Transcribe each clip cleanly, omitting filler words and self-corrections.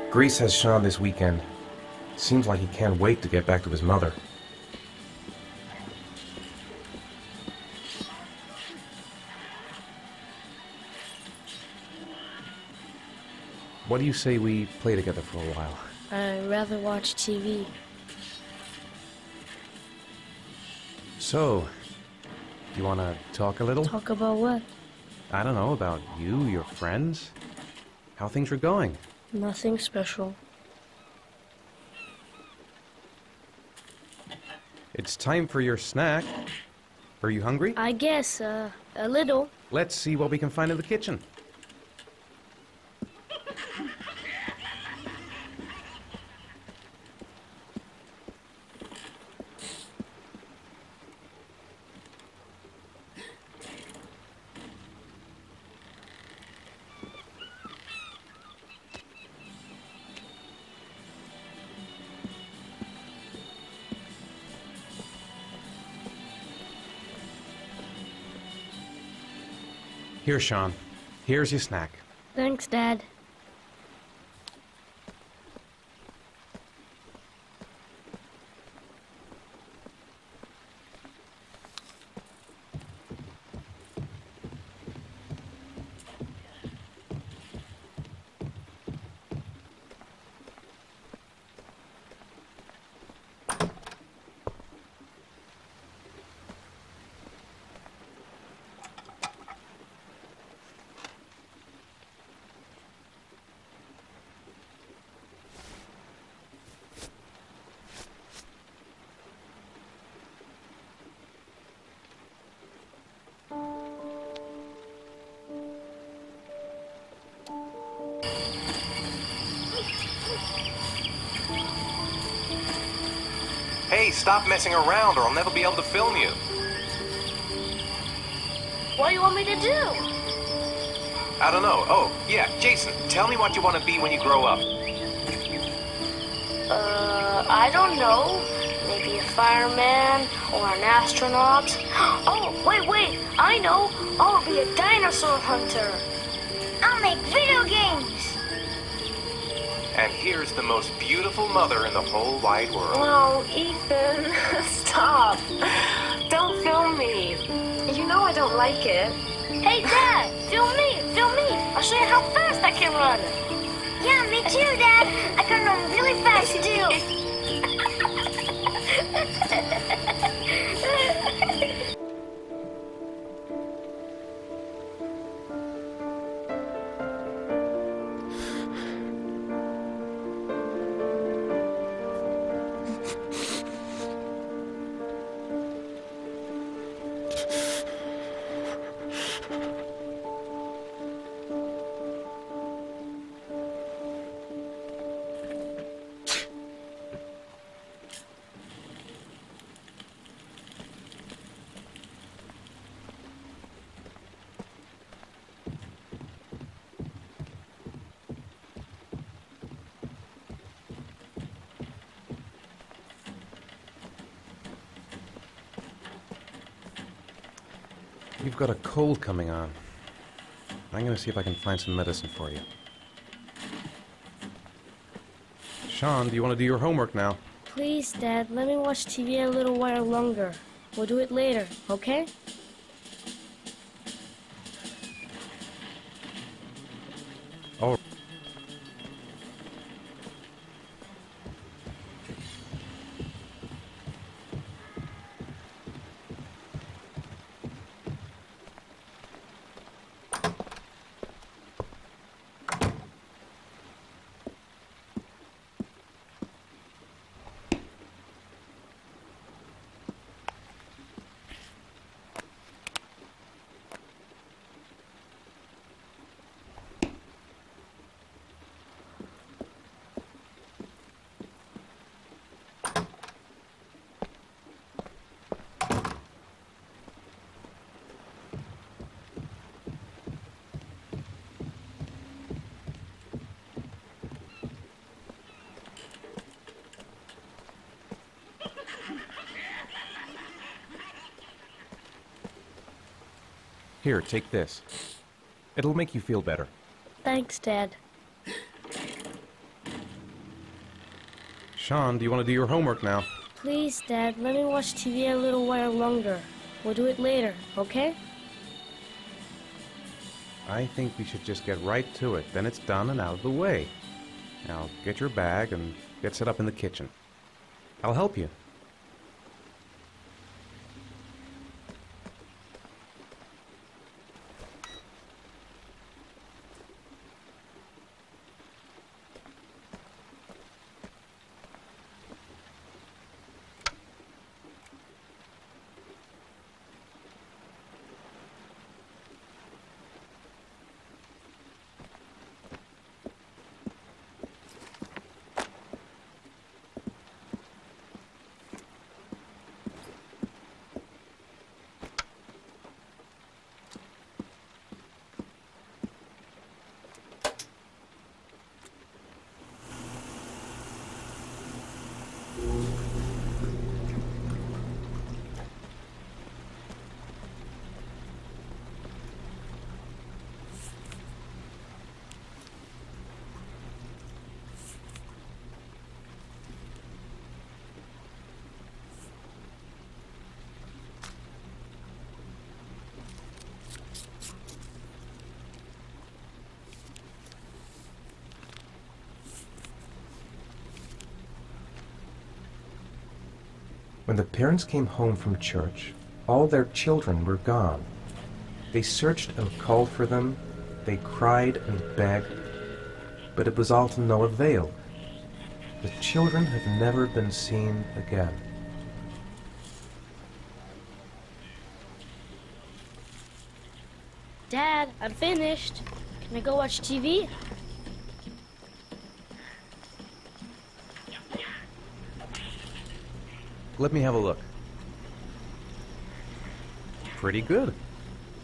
Greece has Sean this weekend. Seems like he can't wait to get back to his mother. What do you say we play together for a while? I'd rather watch TV. So, do you want to talk a little? Talk about what? I don't know, about you, your friends, how things are going. Nothing special. It's time for your snack. Are you hungry? I guess, a little. Let's see what we can find in the kitchen. Here, Sean. Here's your snack. Thanks, Dad. Hey, stop messing around or I'll never be able to film you. What do you want me to do? I don't know. Oh, yeah, Jason, tell me what you want to be when you grow up. I don't know. Maybe a fireman or an astronaut. Oh, wait, I know. I'll be a dinosaur hunter. I'll make video games. And here's the most beautiful mother in the whole wide world. Oh, Ethan, stop. Don't film me. You know I don't like it. Hey, Dad, film me. I'll show you how fast I can run. Yeah, me too, Dad. I can run really fast, too. You've got a cold coming on. I'm gonna see if I can find some medicine for you. Sean, do you want to do your homework now? Please, Dad, let me watch TV a little while longer. We'll do it later, okay? Oh. Here, take this. It'll make you feel better. Thanks, Dad. Sean, do you want to do your homework now? Please, Dad, let me watch TV a little while longer. We'll do it later, okay? I think we should just get right to it. Then it's done and out of the way. Now, get your bag and get set up in the kitchen. I'll help you. When the parents came home from church, all their children were gone. They searched and called for them, they cried and begged, but it was all to no avail. The children have never been seen again. Dad, I'm finished. Can I go watch TV? Let me have a look. Pretty good.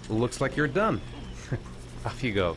Looks like you're done. Off you go.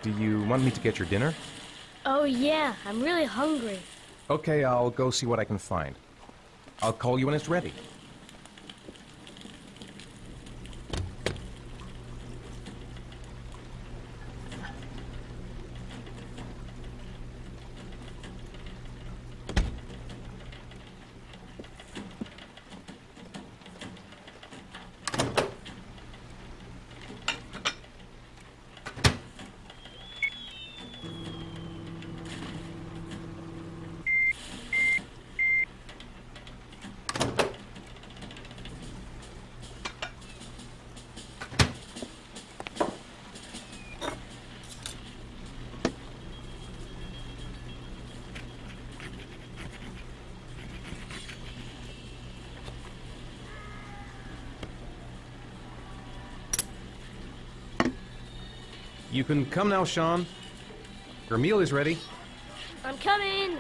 Do you want me to get your dinner? Oh yeah, I'm really hungry. Okay, I'll go see what I can find. I'll call you when it's ready. You can come now, Sean. Your meal is ready. I'm coming!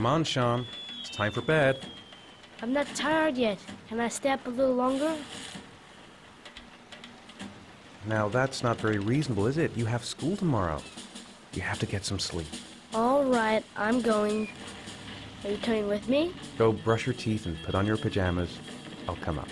Come on, Sean. It's time for bed. I'm not tired yet. Can I stay up a little longer? Now, that's not very reasonable, is it? You have school tomorrow. You have to get some sleep. All right, I'm going. Are you coming with me? Go brush your teeth and put on your pajamas. I'll come up.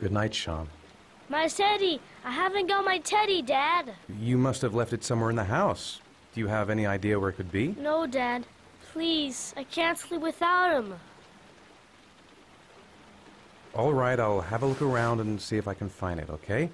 Good night, Sean. My teddy! I haven't got my teddy, Dad! You must have left it somewhere in the house. Do you have any idea where it could be? No, Dad. Please, I can't sleep without him. All right, I'll have a look around and see if I can find it, okay?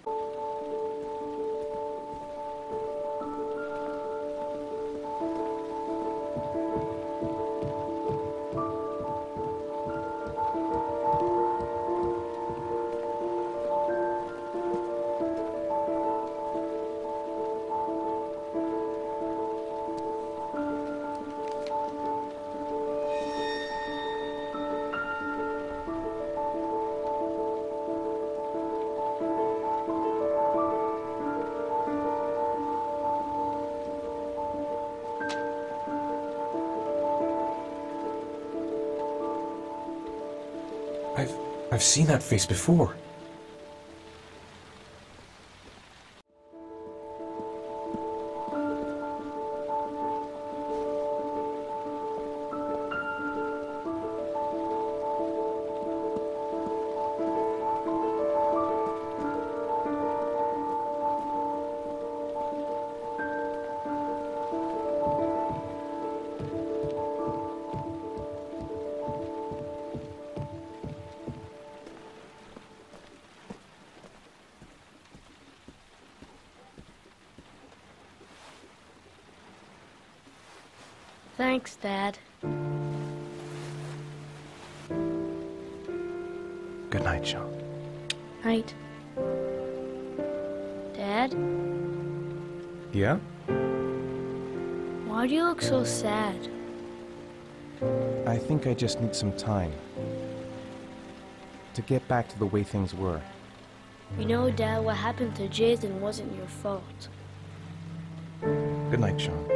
I've seen that face before. Thanks, Dad. Good night, Sean. Night. Dad? Yeah? Why do you look so sad? I think I just need some time to get back to the way things were. You know, Dad, what happened to Jason wasn't your fault. Good night, Sean.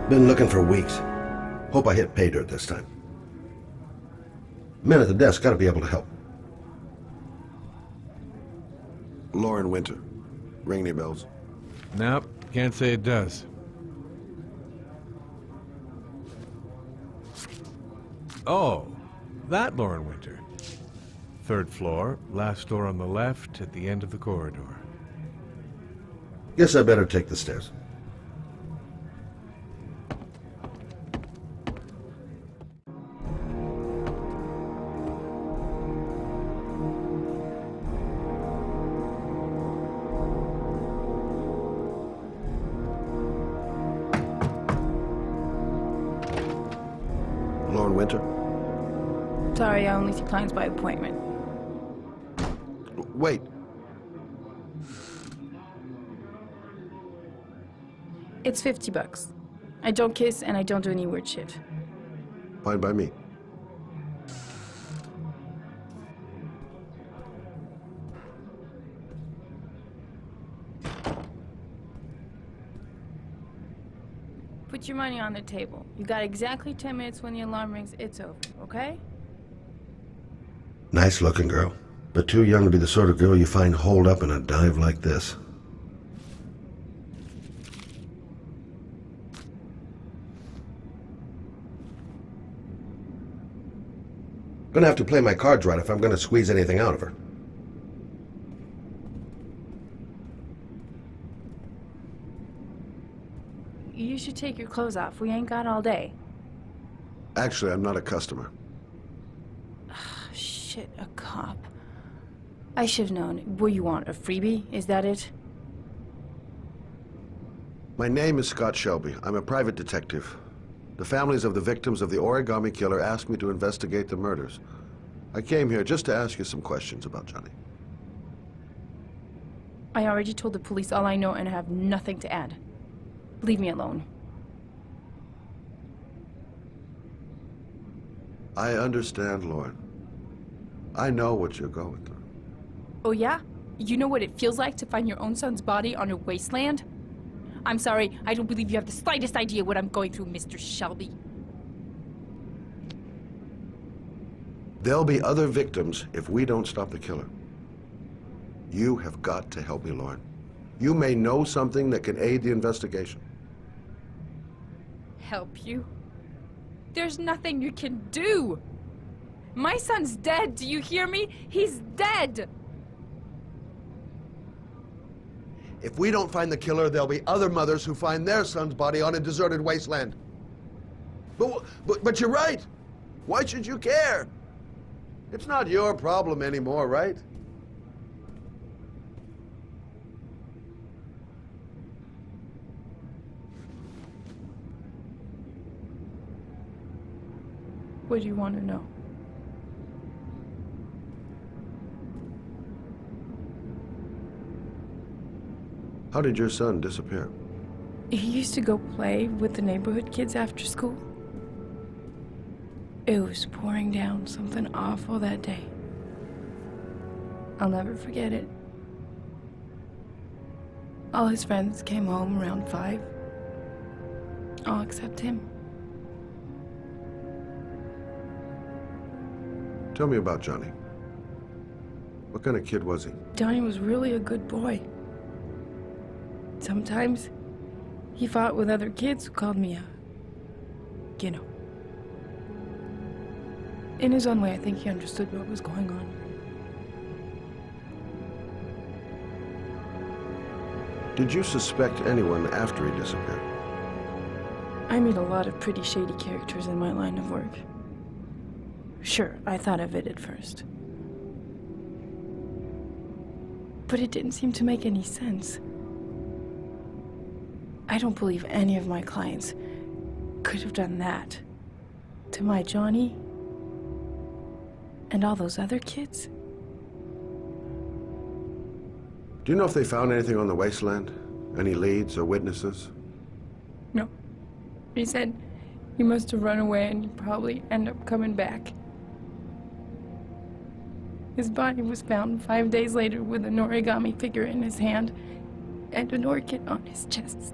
Been looking for weeks. Hope I hit pay dirt this time. Men at the desk gotta be able to help. Lauren Winter. Ring any bells? Nope, can't say it does. Oh, that Lauren Winter. 3rd floor, last door on the left at the end of the corridor. Guess I better take the stairs. Lauren Winter? Sorry, I only see clients by appointment. Wait. It's $50. I don't kiss and I don't do any weird shit. Fine by me. Put your money on the table. You got exactly 10 minutes when the alarm rings. It's over, okay? Nice looking girl, but too young to be the sort of girl you find holed up in a dive like this. Gonna have to play my cards right if I'm gonna squeeze anything out of her. You should take your clothes off. We ain't got all day. Actually, I'm not a customer. Shit, a cop. I should have known. What do you want, a freebie? Is that it? My name is Scott Shelby. I'm a private detective. The families of the victims of the origami killer asked me to investigate the murders. I came here just to ask you some questions about Johnny. I already told the police all I know and I have nothing to add. Leave me alone. I understand, Lauren. I know what you're going through. Oh yeah? You know what it feels like to find your own son's body on a wasteland? I'm sorry, I don't believe you have the slightest idea what I'm going through, Mr. Shelby. There'll be other victims if we don't stop the killer. You have got to help me, Lauren. You may know something that can aid the investigation. Help you? There's nothing you can do! My son's dead, do you hear me? He's dead! If we don't find the killer, there'll be other mothers who find their son's body on a deserted wasteland. But you're right. Why should you care? It's not your problem anymore, right? What do you want to know? How did your son disappear? He used to go play with the neighborhood kids after school. It was pouring down something awful that day. I'll never forget it. All his friends came home around 5. All except him. Tell me about Johnny. What kind of kid was he? Johnny was really a good boy. Sometimes he fought with other kids who called me you know. In his own way, I think he understood what was going on. Did you suspect anyone after he disappeared? I meet a lot of pretty shady characters in my line of work. Sure, I thought of it at first. But it didn't seem to make any sense. I don't believe any of my clients could have done that to my Johnny and all those other kids. Do you know if they found anything on the wasteland? Any leads or witnesses? No. He said he must have run away and he'd probably end up coming back. His body was found 5 days later with an origami figure in his hand and an orchid on his chest.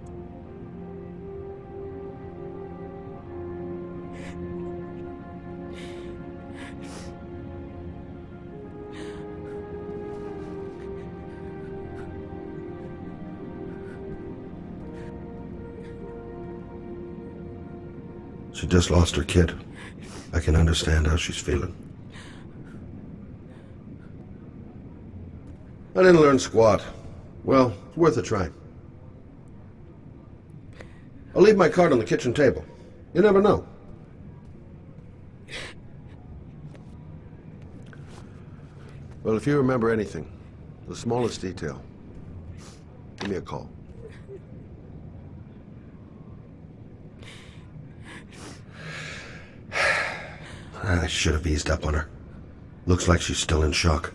She just lost her kid. I can understand how she's feeling. I didn't learn squat. Well, worth a try. I'll leave my card on the kitchen table. You never know. Well, if you remember anything, the smallest detail, give me a call. I should have eased up on her. Looks like she's still in shock.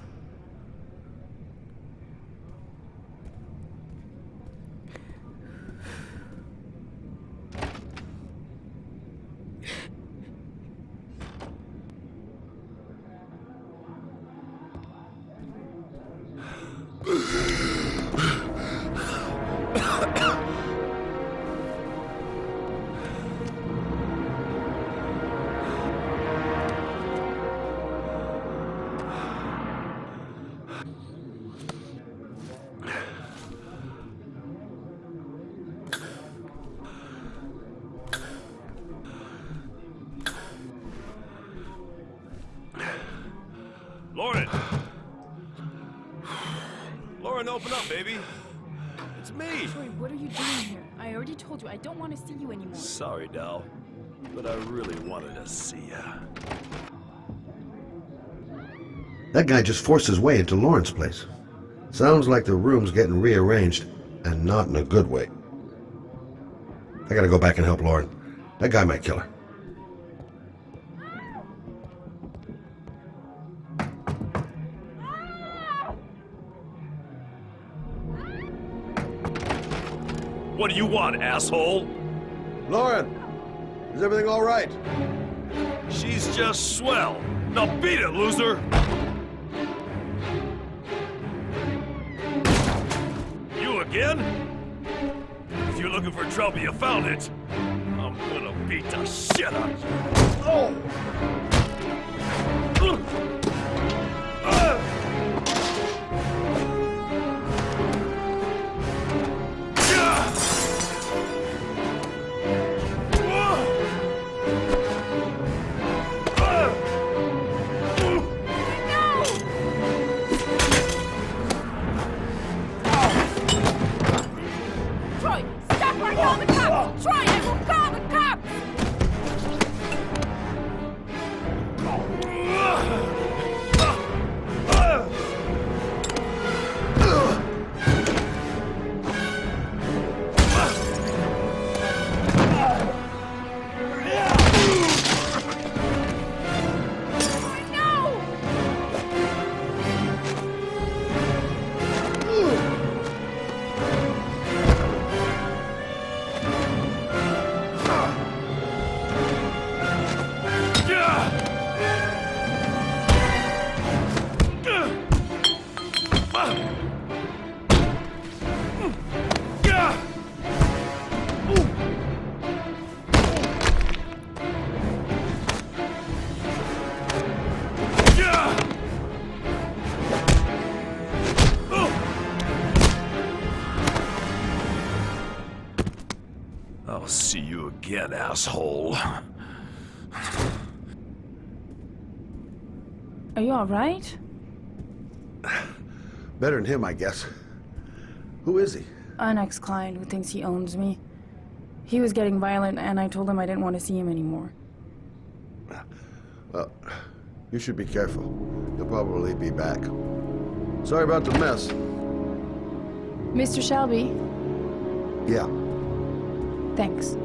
Lauren! Lauren, open up, baby. It's me. Troy, what are you doing here? I already told you I don't want to see you anymore. Sorry, doll, but I really wanted to see ya. That guy just forced his way into Lauren's place. Sounds like the room's getting rearranged, and not in a good way. I gotta go back and help Lauren. That guy might kill her. What do you want, asshole? Lauren, is everything all right? She's just swell. Now beat it, loser! You again? If you're looking for trouble, you found it. I'm gonna beat the shit out of you. Oh! I'll see you again, asshole. Are you all right? Better than him, I guess. Who is he? An ex-client who thinks he owns me. He was getting violent, and I told him I didn't want to see him anymore. Well, you should be careful. He'll probably be back. Sorry about the mess. Mr. Shelby, Yeah. thanks.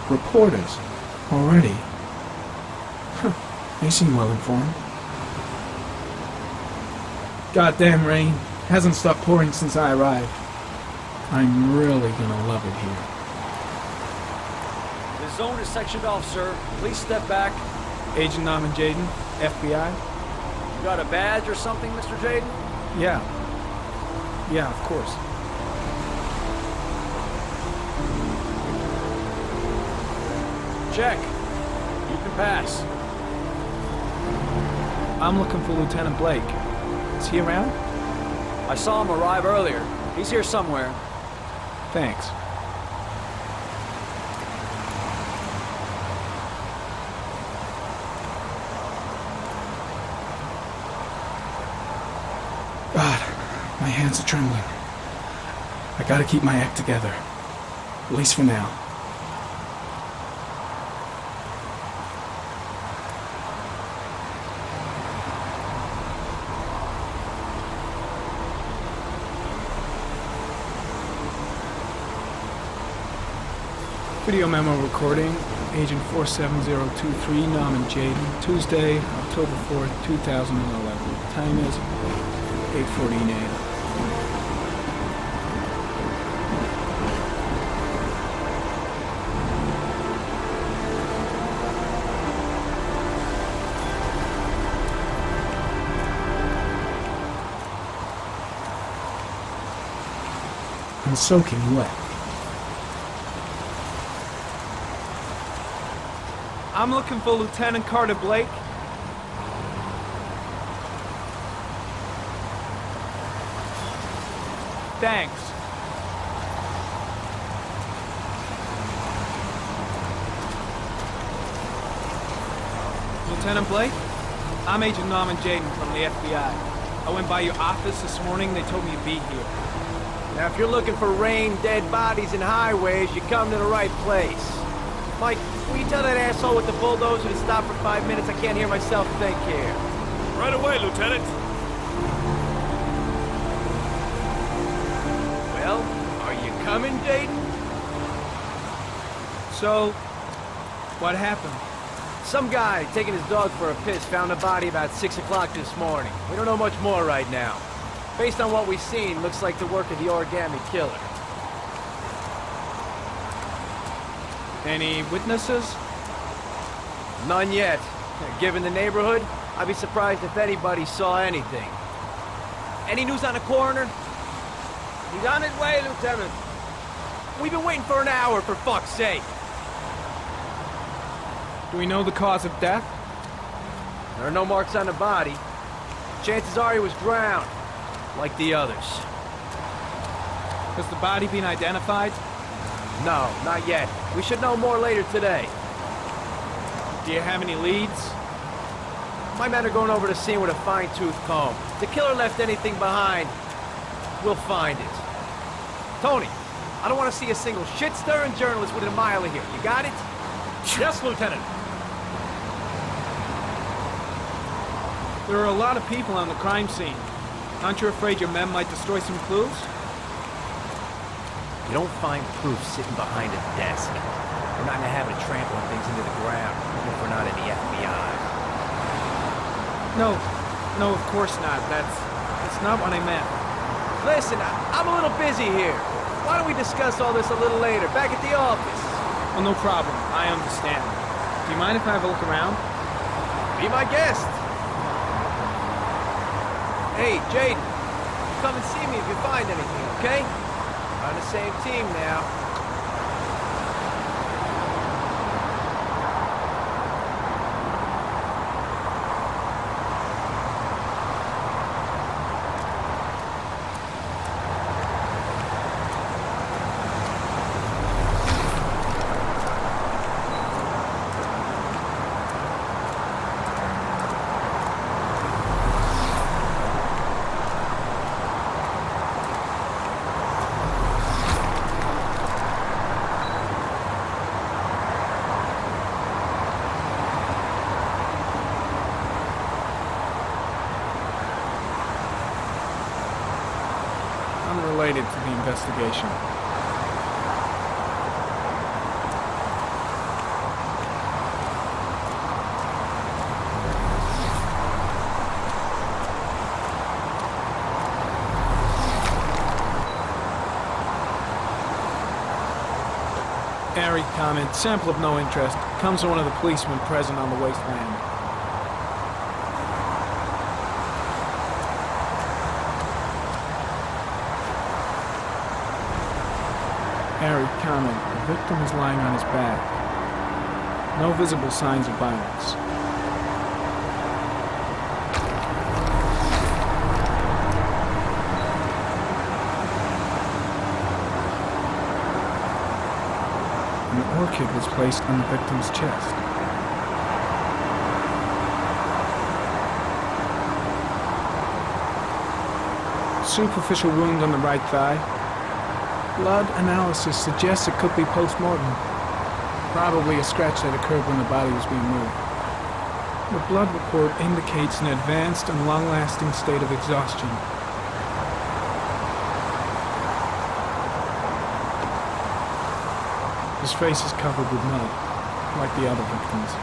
Reporters? Already? Huh. They seem well informed. Goddamn rain. Hasn't stopped pouring since I arrived. I'm really gonna love it here. The zone is sectioned off, sir. Please step back. Agent Norman Jaden, FBI. You got a badge or something, Mr. Jaden? Yeah. Yeah, of course. Check. You can pass. I'm looking for Lieutenant Blake. Is he around? I saw him arrive earlier. He's here somewhere. Thanks. God, my hands are trembling. I gotta keep my act together. At least for now. Video memo recording, Agent 47023, Norman Jaden, Tuesday, October 4th, 2011. Time is 8:14 a.m. I'm soaking wet. I'm looking for Lieutenant Carter Blake. Thanks. Lieutenant Blake? I'm Agent Norman Jaden from the FBI. I went by your office this morning. They told me you'd be here. Now, if you're looking for rain, dead bodies, and highways, you come to the right place. Mike, will you tell that asshole with the bulldozer to stop for 5 minutes? I can't hear myself think here. Right away, Lieutenant. Well, are you coming, Jaden? So, what happened? Some guy taking his dog for a piss found a body about 6 o'clock this morning. We don't know much more right now. Based on what we've seen, looks like the work of the origami killer. Any witnesses? None yet. Given the neighborhood, I'd be surprised if anybody saw anything. Any news on the coroner? He's on his way, Lieutenant. We've been waiting for an hour, for fuck's sake. Do we know the cause of death? There are no marks on the body. Chances are he was drowned, like the others. Has the body been identified? No, not yet. We should know more later today. Do you have any leads? My men are going over the scene with a fine-tooth comb. If the killer left anything behind, we'll find it. Tony, I don't want to see a single shit-stirring journalist within a mile of here. You got it? Yes, Lieutenant. There are a lot of people on the crime scene. Aren't you afraid your men might destroy some clues? You don't find proof sitting behind a desk. We're not in the habit of trampling things into the ground, even if we're not in the FBI. No, of course not. That's not what I meant. Listen, I'm a little busy here. Why don't we discuss all this a little later, back at the office? Well, no problem. I understand. Do you mind if I have a look around? Be my guest. Hey, Jaden, come and see me if you find anything, okay? On the same team now. Unrelated to the investigation. Airy comment, sample of no interest, comes from one of the policemen present on the wasteland. Airy comment, the victim is lying on his back. No visible signs of violence. An orchid was placed on the victim's chest. Superficial wound on the right thigh. Blood analysis suggests it could be post-mortem. Probably a scratch that occurred when the body was being moved. The blood report indicates an advanced and long-lasting state of exhaustion. His face is covered with mud, like the other victims.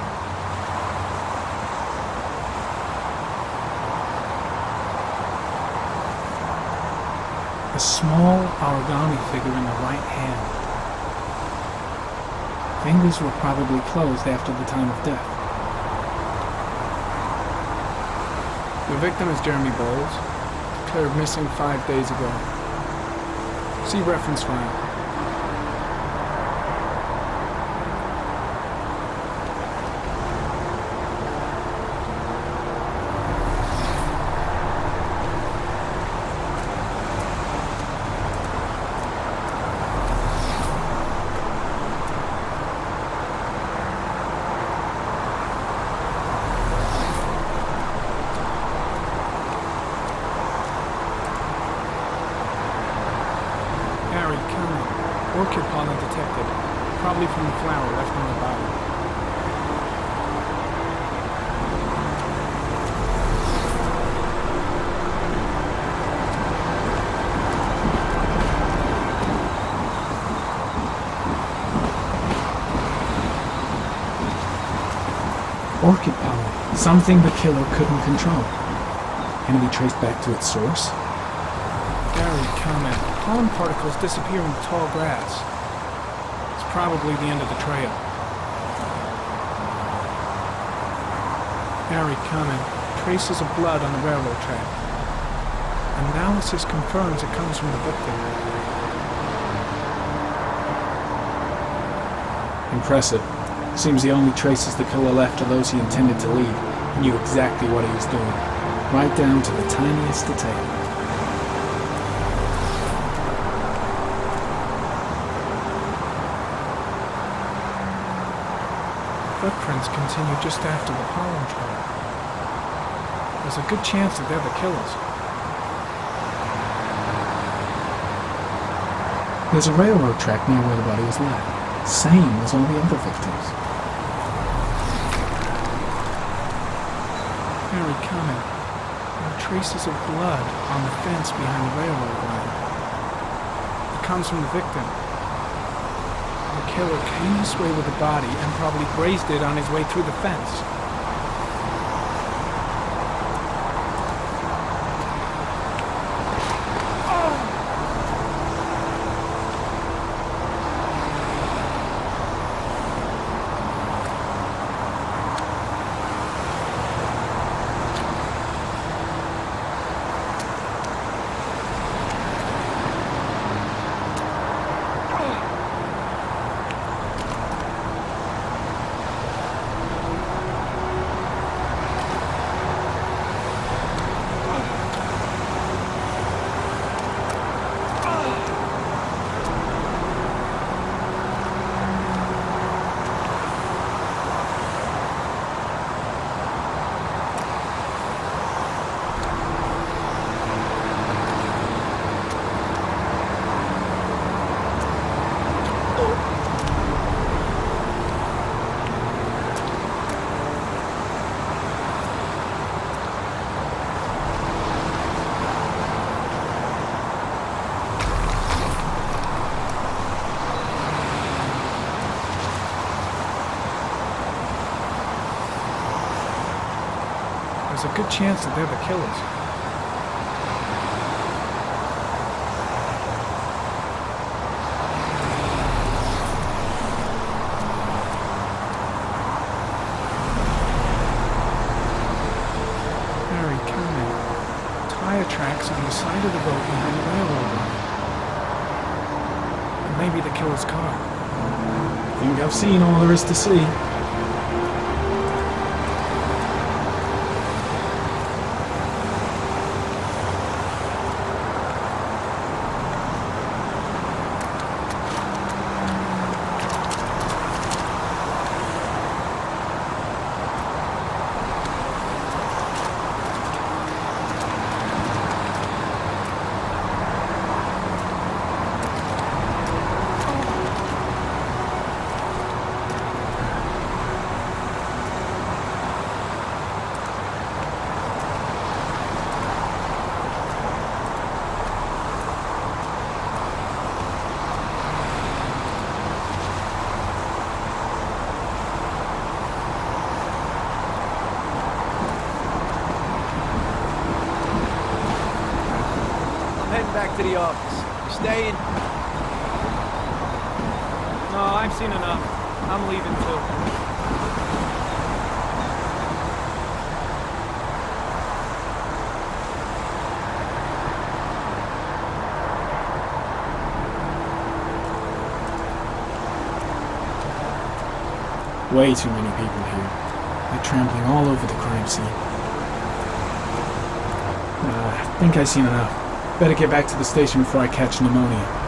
A small origami figure in the right hand. Fingers were probably closed after the time of death. The victim is Jeremy Bowles, declared missing 5 days ago. See reference file. Orchid pollen detected, probably from the flower left on the body. Orchid pollen, something the killer couldn't control. Can it be traced back to its source? Gary, comment. Pollen particles disappear in the tall grass. It's probably the end of the trail. Harry comment. Traces of blood on the railroad track. Analysis confirms it comes from the victim. Impressive. Seems the only traces the killer left are those he intended to leave. He knew exactly what he was doing, right down to the tiniest detail. Footprints continue just after the pollen trail. There's a good chance that they're the killers. There's a railroad track near where the body was left. Same as all the other victims. Harry comment. There are traces of blood on the fence behind the railroad line. It comes from the victim. The killer came this way with the body and probably grazed it on his way through the fence. There's a good chance that they're the killers. very kind. Tire tracks on the side of the road behind the railroad line. And maybe the killer's car. I think I've seen all there is to see. Back to the office. You staying? No, I've seen enough. I'm leaving too. Way too many people here. They're trampling all over the crime scene. I think I've seen enough. Better get back to the station before I catch pneumonia.